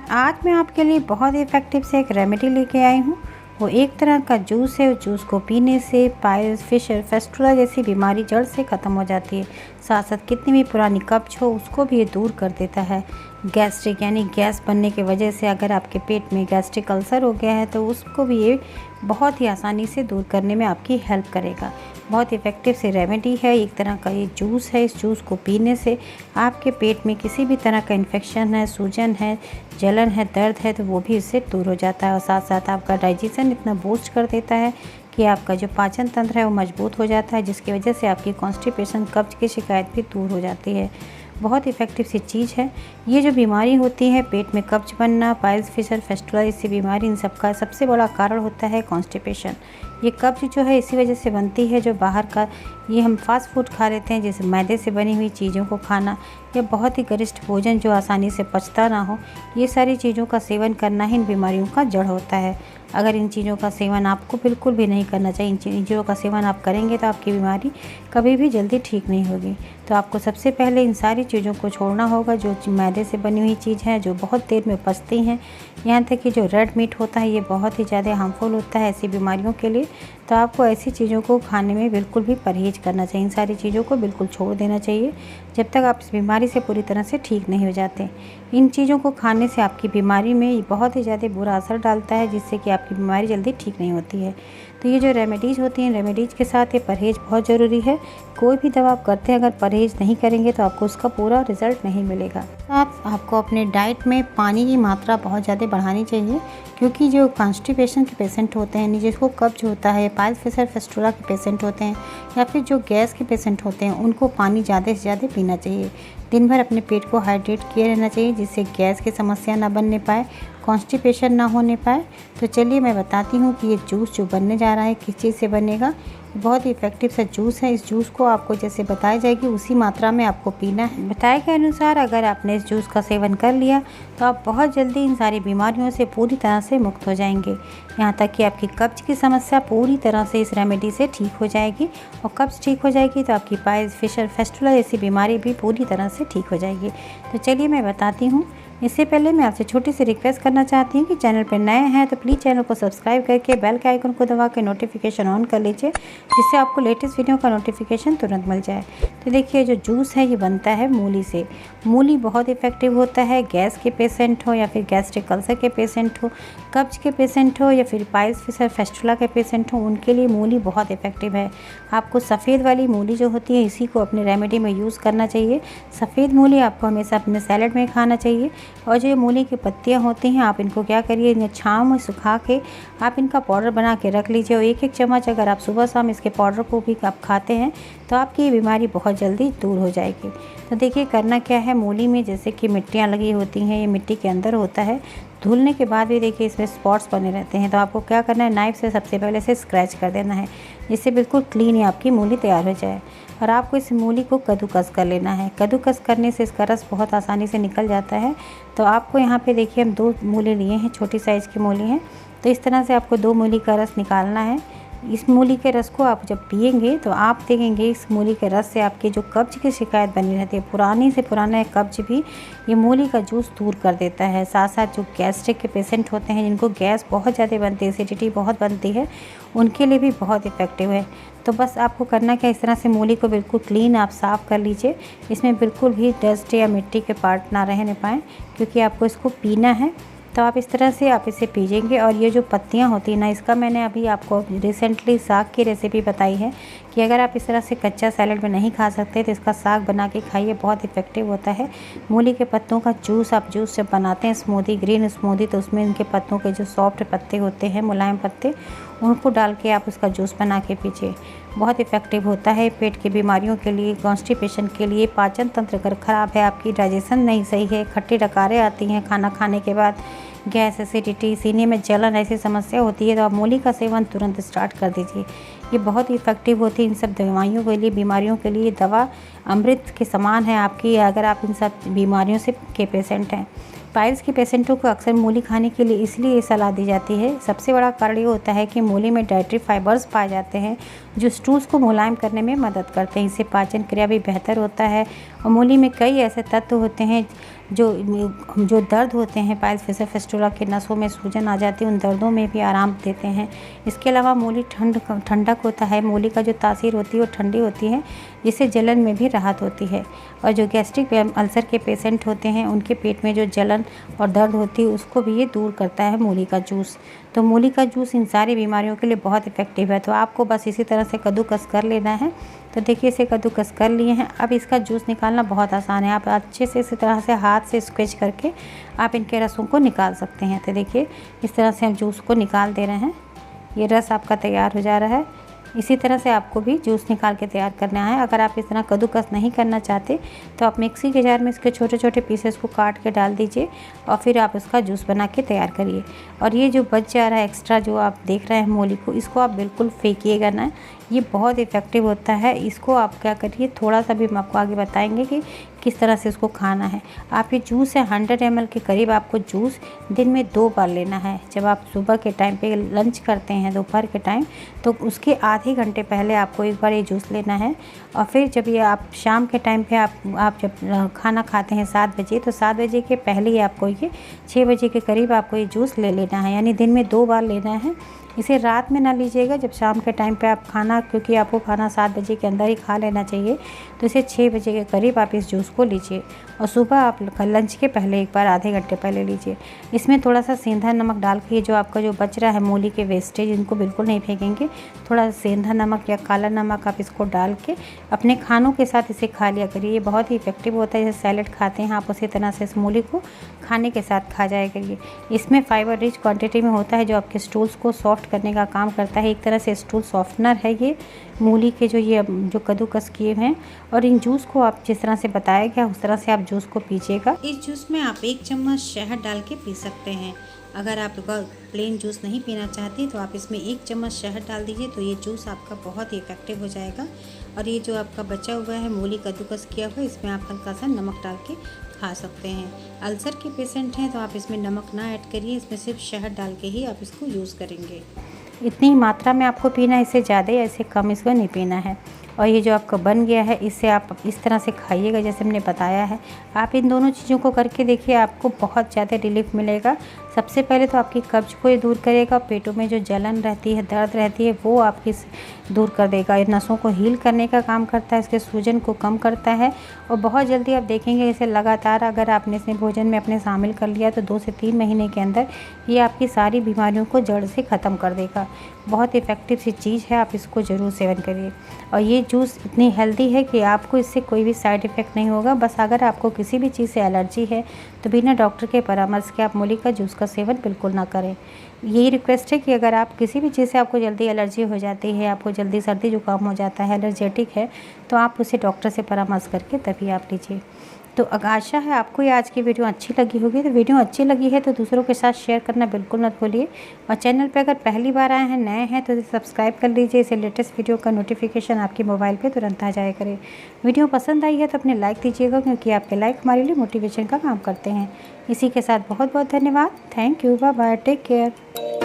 आज मैं आपके लिए बहुत ही इफ़ेक्टिव से एक रेमेडी लेके आई हूँ। वो एक तरह का जूस है। उस जूस को पीने से पाइल्स, फिशर, फेस्टुला जैसी बीमारी जड़ से ख़त्म हो जाती है। साथ साथ कितनी भी पुरानी कब्ज हो उसको भी ये दूर कर देता है। गैस्ट्रिक यानी गैस बनने की वजह से अगर आपके पेट में गैस्ट्रिक अल्सर हो गया है तो उसको भी ये बहुत ही आसानी से दूर करने में आपकी हेल्प करेगा। बहुत इफ़ेक्टिव से रेमेडी है, एक तरह का ये जूस है। इस जूस को पीने से आपके पेट में किसी भी तरह का इन्फेक्शन है, सूजन है, जलन है, दर्द है तो वो भी इससे दूर हो जाता है। और साथ साथ आपका डाइजेशन इतना बूस्ट कर देता है कि आपका जो पाचन तंत्र है वो मजबूत हो जाता है, जिसकी वजह से आपकी कॉन्स्टिपेशन, कब्ज की शिकायत भी दूर हो जाती है। बहुत इफ़ेक्टिव सी चीज़ है। ये जो बीमारी होती है पेट में कब्ज बनना, पाइल्स, फिशर, फेस्टुला जैसी बीमारी, इन सब का सबसे बड़ा कारण होता है कॉन्स्टिपेशन। ये कब्ज जो है इसी वजह से बनती है, जो बाहर का ये हम फास्ट फूड खा लेते हैं, जैसे मैदे से बनी हुई चीज़ों को खाना या बहुत ही गरिष्ठ भोजन जो आसानी से पचता ना हो, ये सारी चीज़ों का सेवन करना ही इन बीमारियों का जड़ होता है। अगर इन चीज़ों का सेवन आपको बिल्कुल भी नहीं करना चाहिए, इन चीज़ों का सेवन आप करेंगे तो आपकी बीमारी कभी भी जल्दी ठीक नहीं होगी। तो आपको सबसे पहले इन सारी चीज़ों को छोड़ना होगा, जो मैदे से बनी हुई चीज़ है, जो बहुत देर में पचती हैं। यहाँ तक कि जो रेड मीट होता है ये बहुत ही ज़्यादा हार्मफुल होता है ऐसी बीमारियों के लिए। तो आपको ऐसी चीज़ों को खाने में बिल्कुल भी परहेज़ करना चाहिए। इन सारी चीज़ों को बिल्कुल छोड़ देना चाहिए जब तक आप इस बीमारी से पूरी तरह से ठीक नहीं हो जाते। इन चीज़ों को खाने से आपकी बीमारी में बहुत ही ज़्यादा बुरा असर डालता है, जिससे कि आपकी बीमारी जल्दी ठीक नहीं होती है। तो ये जो रेमेडीज़ होती हैं, रेमेडीज़ के साथ ये परहेज़ बहुत ज़रूरी है। कोई भी दवा आप करते हैं अगर परहेज़ नहीं करेंगे तो आपको उसका पूरा रिज़ल्ट नहीं मिलेगा। आपको अपने डाइट में पानी की मात्रा बहुत ज़्यादा बढ़ानी चाहिए, क्योंकि जो कॉन्स्टिपेशन के पेशेंट होते हैं, जिसको कब्ज होता है, पाइल्स, फिशर, फेस्टुला के पेशेंट होते हैं या फिर जो गैस के पेशेंट होते हैं, उनको पानी ज़्यादा से ज़्यादा पीना चाहिए। दिन भर अपने पेट को हाइड्रेट किए रहना चाहिए, जिससे गैस की समस्या ना बनने पाए, कॉन्स्टिपेशन ना होने पाए। तो चलिए मैं बताती हूँ कि ये जूस जो बनने जा रहा है किस चीज़ से बनेगा। बहुत ही इफ़ेक्टिव सा जूस है। इस जूस को आपको जैसे बताया जाएगी उसी मात्रा में आपको पीना है। बताए के अनुसार अगर आपने इस जूस का सेवन कर लिया तो आप बहुत जल्दी इन सारी बीमारियों से पूरी तरह से मुक्त हो जाएंगे। यहाँ तक कि आपकी कब्ज की समस्या पूरी तरह से इस रेमेडी से ठीक हो जाएगी, और कब्ज ठीक हो जाएगी तो आपकी पाइल्स, फिशर, फेस्टुला जैसी बीमारी भी पूरी तरह से ठीक हो जाएगी। तो चलिए मैं बताती हूँ। इससे पहले मैं आपसे छोटी सी रिक्वेस्ट करना चाहती हूँ कि चैनल पर नए हैं तो प्लीज़ चैनल को सब्सक्राइब करके बेल के आइकन को दबा के नोटिफिकेशन ऑन कर लीजिए, जिससे आपको लेटेस्ट वीडियो का नोटिफिकेशन तुरंत मिल जाए। तो देखिए जो जूस है ये बनता है मूली से। मूली बहुत इफ़ेक्टिव होता है। गैस के पेशेंट हो या फिर गैस्ट्रिक अल्सर के पेशेंट हो, कब्ज के पेशेंट हो या फिर पाइल्स, फिशर, फेस्टुला के पेशेंट हो, उनके लिए मूली बहुत इफ़ेक्टिव है। आपको सफ़ेद वाली मूली जो होती है इसी को अपने रेमेडी में यूज़ करना चाहिए। सफ़ेद मूली आपको हमेशा अपने सैलेड में खाना चाहिए। और जो मूली की पत्तियां होती हैं आप इनको क्या करिए, इन्हें छाँव में सुखा के आप इनका पाउडर बना के रख लीजिए। और एक एक चम्मच अगर आप सुबह शाम इसके पाउडर को भी आप खाते हैं तो आपकी ये बीमारी बहुत जल्दी दूर हो जाएगी। तो देखिए करना क्या है, मूली में जैसे कि मिट्टियाँ लगी होती हैं, ये मिट्टी के अंदर होता है। धुलने के बाद भी देखिए इसमें स्पॉट्स बने रहते हैं। तो आपको क्या करना है, नाइफ़ से सबसे पहले से स्क्रैच कर देना है, जिससे बिल्कुल क्लीन ही आपकी मूली तैयार हो जाए। और आपको इस मूली को कद्दूकस कर लेना है। कद्दूकस करने से इसका रस बहुत आसानी से निकल जाता है। तो आपको यहाँ पे देखिए हम 2 मूली लिए हैं, छोटी साइज़ की मूली हैं। तो इस तरह से आपको 2 मूली का रस निकालना है। इस मूली के रस को आप जब पिएंगे तो आप देखेंगे इस मूली के रस से आपकी जो कब्ज की शिकायत बनी रहती है, पुरानी से पुराना कब्ज भी ये मूली का जूस दूर कर देता है। साथ साथ जो गैस्ट्रिक के पेशेंट होते हैं, जिनको गैस बहुत ज़्यादा बनती है, एसिडिटी बहुत बनती है, उनके लिए भी बहुत इफ़ेक्टिव है। तो बस आपको करना क्या, इस तरह से मूली को बिल्कुल क्लीन आप साफ़ कर लीजिए। इसमें बिल्कुल भी डस्ट या मिट्टी के पार्ट ना रहने पाएँ, क्योंकि आपको इसको पीना है। तो आप इस तरह से आप इसे पीजेंगे। और ये जो पत्तियां होती हैं ना, इसका मैंने अभी आपको रिसेंटली साग की रेसिपी बताई है कि अगर आप इस तरह से कच्चा सैलेड में नहीं खा सकते तो इसका साग बना के खाइए, बहुत इफ़ेक्टिव होता है। मूली के पत्तों का जूस आप जूस जब बनाते हैं स्मूदी, ग्रीन स्मूदी, तो उसमें इनके पत्तों के जो सॉफ्ट पत्ते होते हैं, मुलायम पत्ते, उनको डाल के आप उसका जूस बना के पीजिए। बहुत इफ़ेक्टिव होता है पेट की बीमारियों के लिए, कॉन्स्टिपेशन के लिए। पाचन तंत्र अगर ख़राब है, आपकी डाइजेशन नहीं सही है, खट्टी डकारें आती हैं खाना खाने के बाद, गैस, एसिडिटी, सीने में जलन, ऐसी समस्या होती है, तो आप मूली का सेवन तुरंत स्टार्ट कर दीजिए। ये बहुत ही इफ़ेक्टिव होती है इन सब दवाइयों के लिए, बीमारियों के लिए। दवा अमृत के समान है आपकी, अगर आप इन सब बीमारियों से के पेशेंट हैं। पाइल्स के पेशेंटों को अक्सर मूली खाने के लिए इसलिए सलाह दी जाती है। सबसे बड़ा कारण ये होता है कि मूली में डाइटरी फाइबर्स पाए जाते हैं जो स्टूल्स को मुलायम करने में मदद करते हैं। इससे पाचन क्रिया भी बेहतर होता है और मूली में कई ऐसे तत्व होते हैं जो दर्द होते हैं, पाइल्स फिशर फिस्टुला के नसों में सूजन आ जाती है, उन दर्दों में भी आराम देते हैं। इसके अलावा मूली ठंडक होता है। मूली का जो तासीर होती है वो ठंडी होती है, जिससे जलन में भी राहत होती है। और जो गैस्ट्रिक अल्सर के पेशेंट होते हैं उनके पेट में जो जलन और दर्द होती है उसको भी ये दूर करता है मूली का जूस। तो मूली का जूस इन सारी बीमारियों के लिए बहुत इफ़ेक्टिव है। तो आपको बस इसी तरह से कद्दूकस कर लेना है। तो देखिए इसे कद्दूकस कर लिए हैं। अब इसका जूस निकालना बहुत आसान है। आप अच्छे से इसी तरह से हाथ से स्क्वेच करके आप इनके रसों को निकाल सकते हैं। तो देखिए इस तरह से हम जूस को निकाल दे रहे हैं। ये रस आपका तैयार हो जा रहा है। इसी तरह से आपको भी जूस निकाल के तैयार करना है। अगर आप इस तरह कद्दूकस नहीं करना चाहते तो आप मिक्सी के जार में इसके छोटे छोटे पीसेस को काट के डाल दीजिए और फिर आप इसका जूस बना के तैयार करिए। और ये जो बच जा रहा है एक्स्ट्रा जो आप देख रहे हैं मूली को, इसको आप बिल्कुल फेंकिएगा ना। ये बहुत इफ़ेक्टिव होता है। इसको आप क्या करिए, थोड़ा सा भी हम आपको आगे बताएंगे कि किस तरह से इसको खाना है। आप ये जूस है 100 ml के करीब आपको जूस दिन में 2 बार लेना है। जब आप सुबह के टाइम पे लंच करते हैं दोपहर के टाइम, तो उसके आधे घंटे पहले आपको एक बार ये जूस लेना है। और फिर जब ये आप शाम के टाइम पे आप जब खाना खाते हैं 7 बजे, तो 7 बजे के पहले ही आपको ये 6 बजे के करीब आपको ये जूस ले लेना है। यानी दिन में 2 बार लेना है। इसे रात में ना लीजिएगा, जब शाम के टाइम पे आप खाना, क्योंकि आपको खाना 7 बजे के अंदर ही खा लेना चाहिए, तो इसे 6 बजे के करीब आप इस जूस को लीजिए। और सुबह आप लंच के पहले एक बार आधे घंटे पहले लीजिए। इसमें थोड़ा सा सेंधा नमक डाल के, जो आपका जो बच रहा है मूली के वेस्टेज, इनको बिल्कुल नहीं फेंकेंगे, थोड़ा सेंधा नमक या काला नमक आप इसको डाल के अपने खानों के साथ इसे खा लिया करिए। ये बहुत ही इफेक्टिव होता है। जैसे सैलेड खाते हैं आप, उसी तरह से इस मूली को खाने के साथ खा जाया करिए। इसमें फाइबर रिच क्वांटिटी में होता है जो आपके स्टूल्स को सॉफ्ट करने का काम करता है। एक तरह से स्टूल सॉफ्टनर है ये मूली के जो कद्दूकस किए हैं। और इन जूस को आप जिस तरह से बताया गया उस तरह से आप जूस को पीजिएगा। इस जूस में आप 1 चम्मच शहद डाल के पी सकते हैं। अगर आप प्लेन जूस नहीं पीना चाहते तो आप इसमें 1 चम्मच शहद डाल दीजिए, तो ये जूस आपका बहुत ही इफेक्टिव हो जाएगा। और ये जो आपका बचा हुआ है मूली कद्दूकस किया हुआ, इसमें आप हल्का सा नमक डाल के खा सकते हैं। अल्सर के पेशेंट हैं तो आप इसमें नमक ना ऐड करिए, इसमें सिर्फ शहद डाल के ही आप इसको यूज़ करेंगे। इतनी मात्रा में आपको पीना है, इससे ज़्यादा या इससे कम इसको नहीं पीना है। और ये जो आपका बन गया है, इससे आप इस तरह से खाइएगा जैसे हमने बताया है। आप इन दोनों चीज़ों को करके देखिए, आपको बहुत ज़्यादा रिलीफ मिलेगा। सबसे पहले तो आपकी कब्ज को ये दूर करेगा, पेटों में जो जलन रहती है, दर्द रहती है, वो आपकी दूर कर देगा। ये नसों को हील करने का काम करता है, इसके सूजन को कम करता है। और बहुत जल्दी आप देखेंगे इसे लगातार अगर आपने इसे भोजन में अपने शामिल कर लिया तो 2 से 3 महीने के अंदर ये आपकी सारी बीमारियों को जड़ से ख़त्म कर देगा। बहुत इफ़ेक्टिव सी चीज़ है, आप इसको ज़रूर सेवन करिए। और ये जूस इतनी हेल्दी है कि आपको इससे कोई भी साइड इफ़ेक्ट नहीं होगा। बस अगर आपको किसी भी चीज़ से एलर्जी है तो बिना डॉक्टर के परामर्श के आप मूली का जूस का सेवन बिल्कुल ना करें। यही रिक्वेस्ट है कि अगर आप किसी भी चीज़ से आपको जल्दी एलर्जी हो जाती है, आपको जल्दी सर्दी जुकाम हो जाता है, एलर्जेटिक है, तो आप उसे डॉक्टर से परामर्श करके तभी आप लीजिए। तो आशा है आपको ये आज की वीडियो अच्छी लगी होगी। तो वीडियो अच्छी लगी है तो दूसरों के साथ शेयर करना बिल्कुल मत भूलिए। और चैनल पे अगर पहली बार आए हैं, नए हैं, तो इसे सब्सक्राइब कर लीजिए। इसे लेटेस्ट वीडियो का नोटिफिकेशन आपके मोबाइल पे तुरंत आ जाया करे। वीडियो पसंद आई है तो अपने लाइक दीजिएगा, क्योंकि आपके लाइक हमारे लिए मोटिवेशन का काम करते हैं। इसी के साथ बहुत बहुत धन्यवाद। Thank you, bye bye, take care.